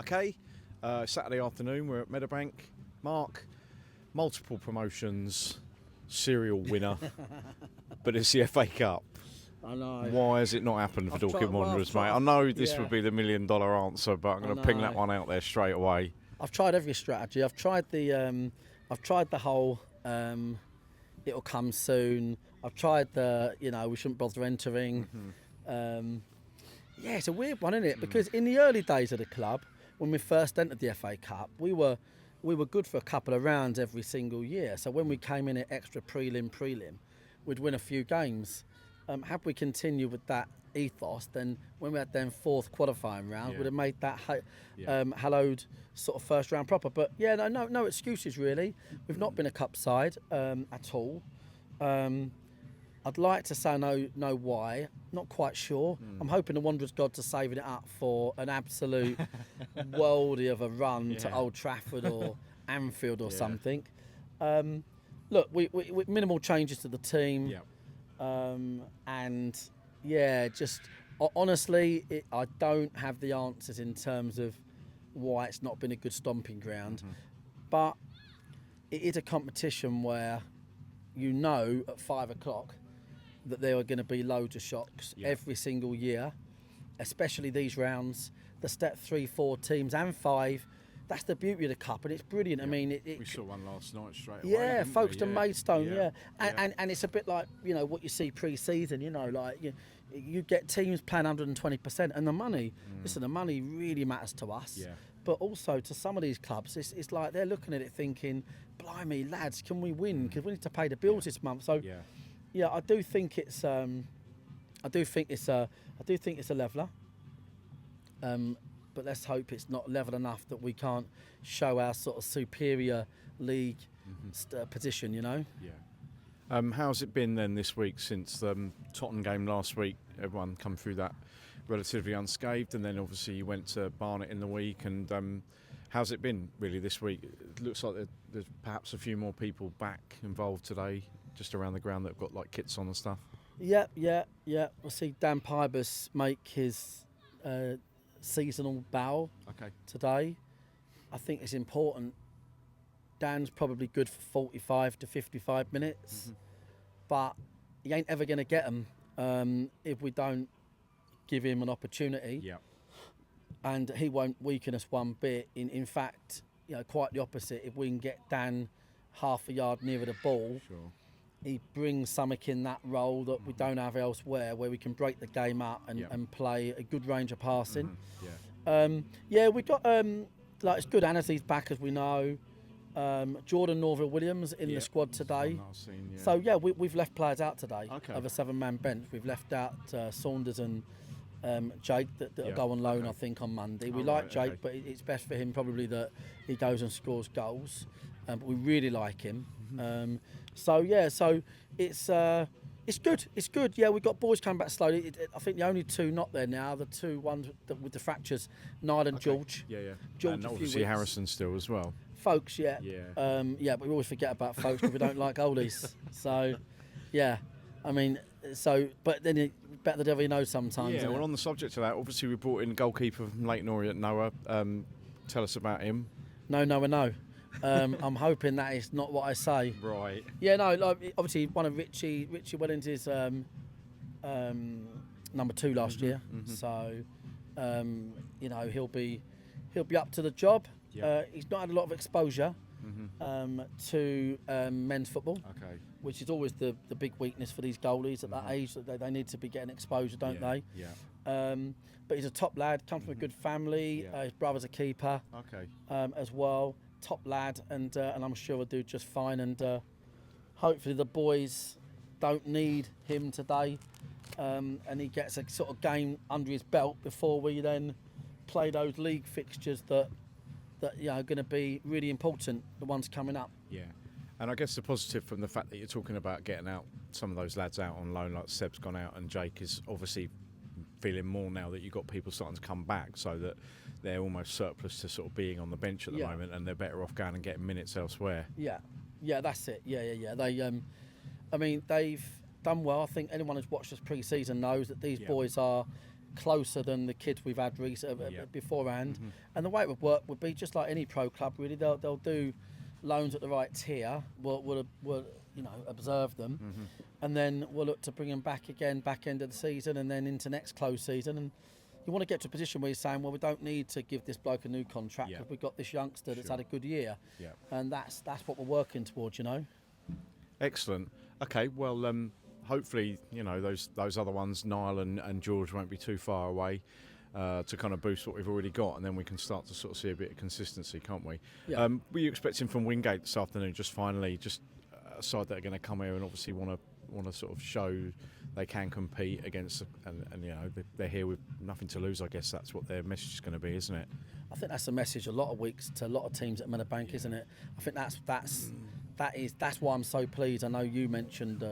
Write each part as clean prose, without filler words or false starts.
Okay, Saturday afternoon, we're at Meadowbank. Mark, multiple promotions, serial winner, but it's the FA Cup. I know. Why has it not happened for Dorking Wanderers, mate? I know this would be the $1 million answer, but I'm going to ping that one out there straight away. I've tried every strategy. I've tried the whole it'll come soon. I've tried the we shouldn't bother entering. Yeah, it's a weird one, isn't it? Because in the early days of the club, when we first entered the FA Cup, we were good for a couple of rounds every single year. So when we came in at extra prelim, we'd win a few games. Had we continued with that ethos, then when we had them fourth qualifying round, we'd have made that hallowed sort of first round proper. But yeah, no excuses really. We've not been a cup side at all. I'd like to say no why. Not quite sure. I'm hoping the Wanderers got to saving it up for an absolute worldie of a run to Old Trafford or Anfield or something. Look, we minimal changes to the team. And just honestly, I don't have the answers in terms of why it's not been a good stomping ground. But it is a competition where at 5 o'clock that there are going to be loads of shocks every single year, especially these rounds, the step 3, 4 teams and 5. That's the beauty of the cup, and it's brilliant. I mean, we saw one last night straight away. Yeah, Folkestone, Maidstone. And it's a bit like what you see pre-season. You get teams playing 120%, and the money. Listen, the money really matters to us. Yeah. But also to some of these clubs, it's like they're looking at it thinking, "Blimey, lads, can we win? Because we need to pay the bills this month." So, I do think it's a leveler. But let's hope it's not level enough that we can't show our sort of superior league position, Yeah. How's it been then this week since the Tottenham game last week? Everyone come through that relatively unscathed, and then obviously you went to Barnet in the week. And how's it been really this week? It looks like there's perhaps a few more people back involved today, just around the ground that have got like kits on and stuff. Yeah. We'll see Dan Pybus make his seasonal bow today. I think it's important. Dan's probably good for 45 to 55 minutes, but he ain't ever going to get them if we don't give him an opportunity. Yeah. And he won't weaken us one bit. In fact, quite the opposite. If we can get Dan half a yard nearer the ball, he brings something in that role that we don't have elsewhere, where we can break the game up and play a good range of passing. We got it's good. Annesley's back, as we know. Jordan Norville-Williams in the squad today. So we've left players out today of a 7-man bench. We've left out Saunders and Jake that will go on loan I think on Monday. We like Jake, but it's best for him probably that he goes and scores goals. But we really like him. So it's good. It's good. Yeah, we've got boys coming back slowly. I think the only two not there now, the two ones with the fractures, Niall and George. George, and obviously Harrison still as well. Folks, but we always forget about folks because we don't like oldies. So, but then better the devil you know sometimes. Yeah, well, on the subject of that, obviously we brought in goalkeeper from Leyton Orient, Noah. Tell us about him. No. I'm hoping that is not what I say. Right. Yeah, no. Like, obviously, one of Richie Wellings' number 2 last year. So, he'll be up to the job. He's not had a lot of exposure to men's football. Which is always the big weakness for these goalies at that age. That they need to be getting exposure, don't they? Yeah. But he's a top lad. Comes from a good family. His brother's a keeper. As well. Top lad, and I'm sure he'll do just fine. And hopefully the boys don't need him today, and he gets a sort of game under his belt before we then play those league fixtures that are going to be really important. The ones coming up. Yeah, and I guess the positive from the fact that you're talking about getting out some of those lads out on loan, like Seb's gone out, and Jake is obviously feeling more now that you've got people starting to come back, so that they're almost surplus to sort of being on the bench at the moment, and they're better off going and getting minutes elsewhere. Yeah, that's it. Yeah. They, they've done well. I think anyone who's watched us pre-season knows that these boys are closer than the kids we've had beforehand. And the way it would work would be just like any pro club, really. They'll do loans at the right tier. We'll observe them, and then we'll look to bring them back again, back end of the season, and then into next close season. And you want to get to a position where you're saying, well, we don't need to give this bloke a new contract because we've got this youngster that's had a good year, and that's what we're working towards, Excellent. Okay, well, hopefully, those other ones, Niall and George, won't be too far away to kind of boost what we've already got, and then we can start to sort of see a bit of consistency, can't we? Yeah. Were you expecting from Wingate this afternoon, just finally, a side that are going to come here and obviously want to sort of show they can compete against, and they're here with nothing to lose? I guess that's what their message is going to be, isn't it? I think that's the message a lot of weeks to a lot of teams at Meadowbank, isn't it? I think that's why I'm so pleased. I know you mentioned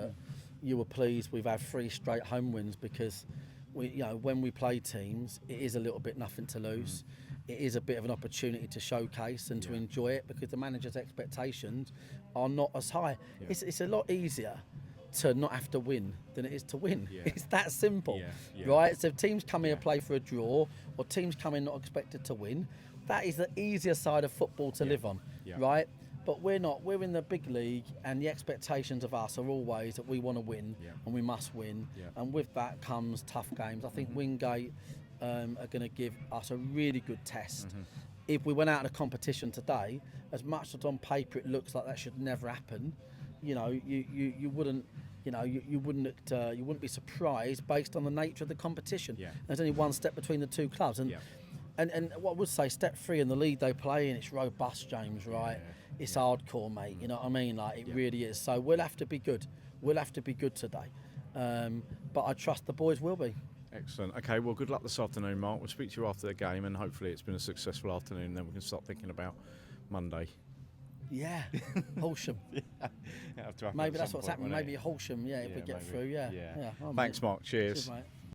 you were pleased we've had 3 straight home wins, because when we play teams, it is a little bit nothing to lose. It is a bit of an opportunity to showcase and to enjoy it, because the manager's expectations are not as high. It's a lot easier to not have to win than it is to win. It's that simple, right? So if teams come here play for a draw, or teams come in not expected to win, that is the easier side of football to live on, right? But we're not. We're in the big league, and the expectations of us are always that we want to win, and we must win. And with that comes tough games. I think Wingate are going to give us a really good test. If we went out in a competition today, as much as on paper it looks like that should never happen, you wouldn't be surprised based on the nature of the competition. There's only one step between the two clubs, and what I would say, step 3 in the league they play in, it's robust, James, right? It's hardcore, mate. You know what I mean? Like, it really is. So we'll have to be good. We'll have to be good today. But I trust the boys will be. Excellent. Okay, well, good luck this afternoon, Mark. We'll speak to you after the game, and hopefully it's been a successful afternoon, and then we can start thinking about Monday. Yeah, Horsham. Maybe that's what's happening. Maybe Horsham, if we get through. Yeah. Thanks, Mark. Cheers. Cheers, mate.